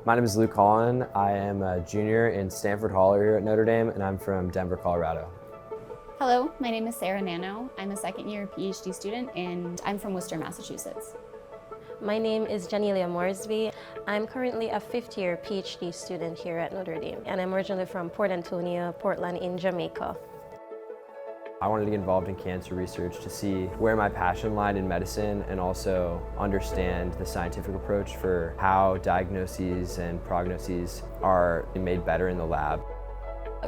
My name is Luke Holen. I am a junior in Stanford Haller here at Notre Dame, and I'm from Denver, Colorado. Hello, my name is Nano. I'm a second-year PhD student, and I'm from Worcester, Massachusetts. My name is Janeala Morsby. I'm currently a fifth-year PhD student here at Notre Dame, and I'm originally from Port Antonio, Portland in Jamaica. I wanted to get involved in cancer research to see where my passion lied in medicine and also understand the scientific approach for how diagnoses and prognoses are made better in the lab.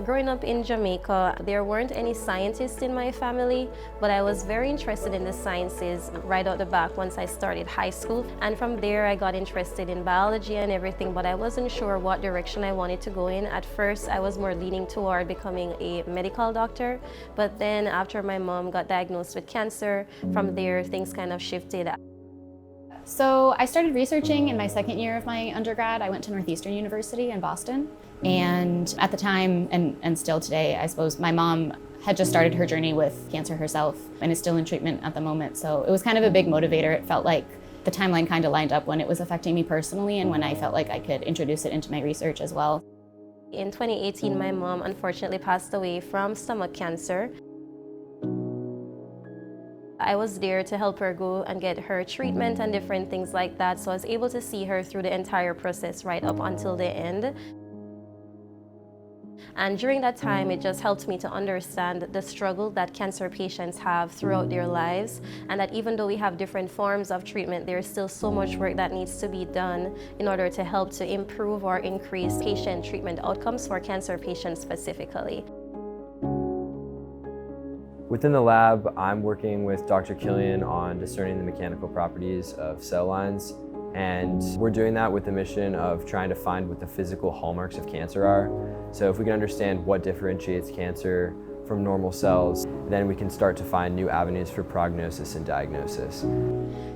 Growing up in Jamaica, there weren't any scientists in my family, but I was very interested in the sciences right out the back once I started high school. And from there, I got interested in biology and everything, but I wasn't sure what direction I wanted to go in. At first, I was more leaning toward becoming a medical doctor, but then after my mom got diagnosed with cancer, from there, things kind of shifted. So I started researching in my second year of my undergrad. I went to Northeastern University in Boston. And at the time, and still today, I suppose, my mom had just started her journey with cancer herself and is still in treatment at the moment. So it was kind of a big motivator. It felt like the timeline kind of lined up when it was affecting me personally and when I felt like I could introduce it into my research as well. In 2018, my mom unfortunately passed away from stomach cancer. I was there to help her go and get her treatment and different things like that. So I was able to see her through the entire process right up until the end. And during that time, it just helped me to understand the struggle that cancer patients have throughout their lives, and that even though we have different forms of treatment, there's still so much work that needs to be done in order to help to improve or increase patient treatment outcomes for cancer patients specifically. Within the lab, I'm working with Dr. Killian on discerning the mechanical properties of cell lines. And we're doing that with the mission of trying to find what the physical hallmarks of cancer are. So if we can understand what differentiates cancer from normal cells, then we can start to find new avenues for prognosis and diagnosis.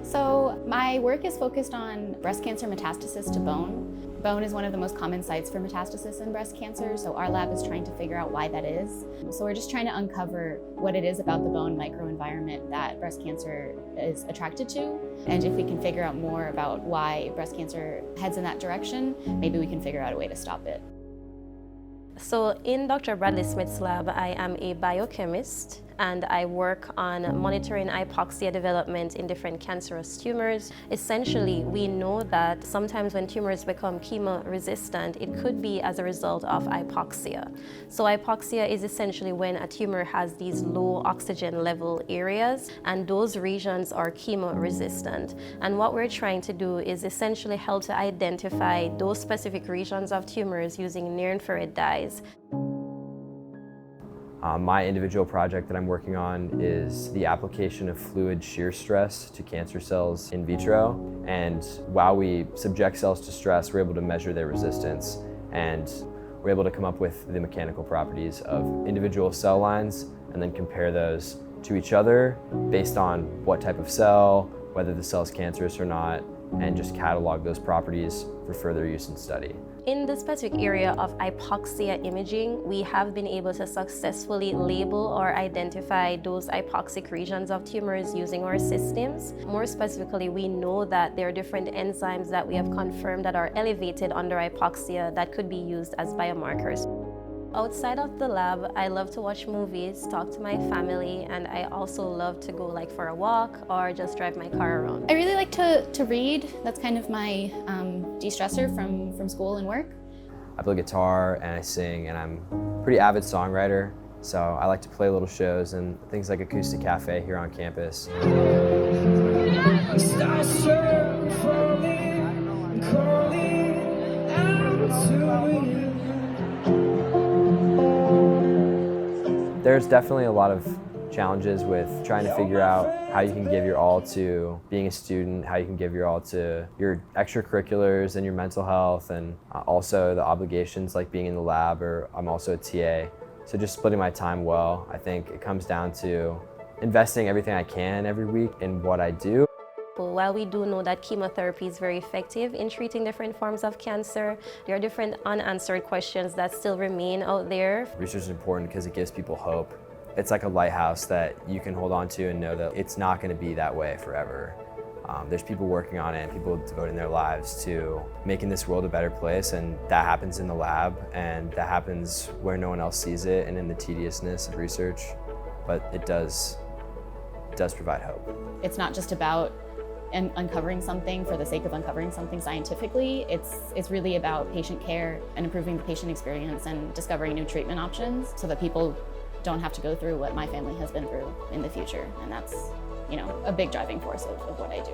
So my work is focused on breast cancer metastasis to bone. Bone is one of the most common sites for metastasis in breast cancer, so our lab is trying to figure out why that is. So we're just trying to uncover what it is about the bone microenvironment that breast cancer is attracted to. And if we can figure out more about why breast cancer heads in that direction, maybe we can figure out a way to stop it. So in Dr. Bradley Smith's lab, I am a biochemist, and I work on monitoring hypoxia development in different cancerous tumors. Essentially, we know that sometimes when tumors become chemo-resistant, it could be as a result of hypoxia. So hypoxia is essentially when a tumor has these low oxygen level areas, and those regions are chemo-resistant. And what we're trying to do is essentially help to identify those specific regions of tumors using near-infrared dyes. My individual project that I'm working on is the application of fluid shear stress to cancer cells in vitro. And while we subject cells to stress, we're able to measure their resistance. And we're able to come up with the mechanical properties of individual cell lines and then compare those to each other based on what type of cell, whether the cell is cancerous or not, and just catalog those properties for further use and study. In the specific area of hypoxia imaging, we have been able to successfully label or identify those hypoxic regions of tumors using our systems. More specifically, we know that there are different enzymes that we have confirmed that are elevated under hypoxia that could be used as biomarkers. Outside of the lab, I love to watch movies, talk to my family, and I also love to go for a walk or just drive my car around. I really like to read. That's kind of my de-stressor from school and work. I play guitar and I sing, and I'm a pretty avid songwriter, so I like to play little shows and things like Acoustic Cafe here on campus. There's definitely a lot of challenges with trying to figure out how you can give your all to being a student, how you can give your all to your extracurriculars and your mental health, and also the obligations like being in the lab, or I'm also a TA. So just splitting my time well. I think it comes down to investing everything I can every week in what I do. While we do know that chemotherapy is very effective in treating different forms of cancer, there are different unanswered questions that still remain out there. Research is important because it gives people hope. It's like a lighthouse that you can hold on to and know that it's not going to be that way forever. There's people working on it and people devoting their lives to making this world a better place, and that happens in the lab, and that happens where no one else sees it and in the tediousness of research, but it does provide hope. It's not just about uncovering something for the sake of uncovering something scientifically. It's really about patient care and improving the patient experience and discovering new treatment options so that people don't have to go through what my family has been through in the future. And that's, a big driving force of what I do.